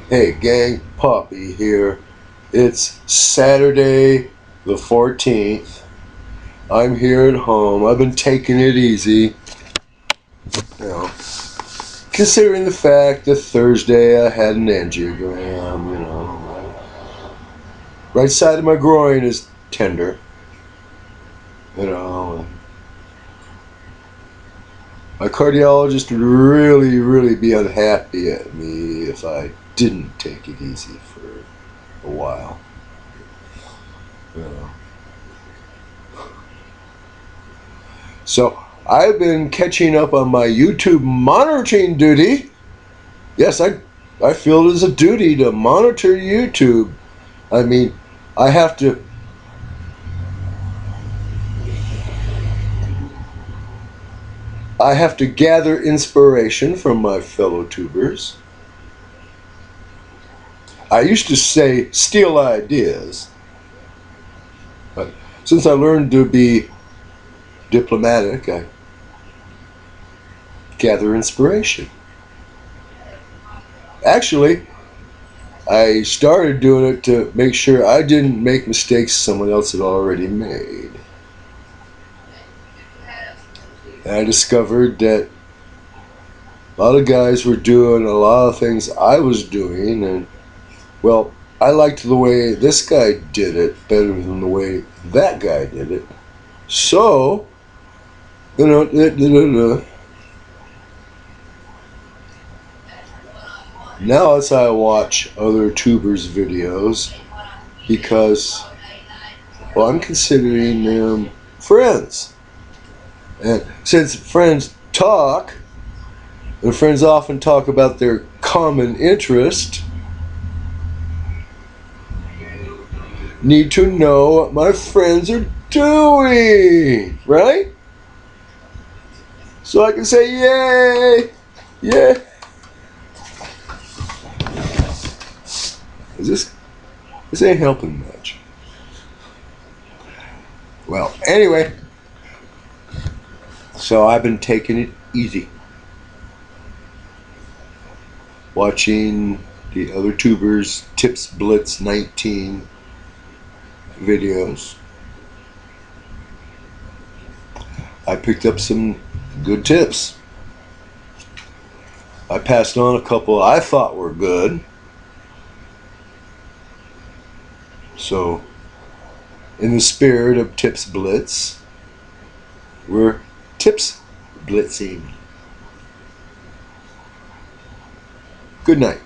Hey gang, Poppy here. It's Saturday the 14th. I'm here at home. I've been taking it easy. You know, considering the fact that Thursday I had an angiogram, right side of my groin is tender. You know, my cardiologist would really be unhappy at me if I didn't take it easy for a while. You know. So I've been catching up on my YouTube monitoring duty. Yes, I feel it is a duty to monitor YouTube. I mean, I have to I have to gather inspiration from my fellow tubers. I used to say steal ideas, but since I learned to be diplomatic, I gather inspiration. Actually, I started doing it to make sure I didn't make mistakes someone else had already made. And I discovered that a lot of guys were doing a lot of things I was doing, and well, I liked the way this guy did it better than the way that guy did it. So, you know, now as I watch other tubers' videos, because, well, I'm considering them friends. And since friends talk, and friends often talk about their common interest, need to know what my friends are doing, right? So I can say, yay, yeah. This ain't helping much. Well, anyway, so I've been taking it easy, watching the other tubers' Tips Blitz 19 videos. I picked up some good tips. I passed on a couple I thought were good. So, in the spirit of Tips Blitz, we're tips blitzing. Good night.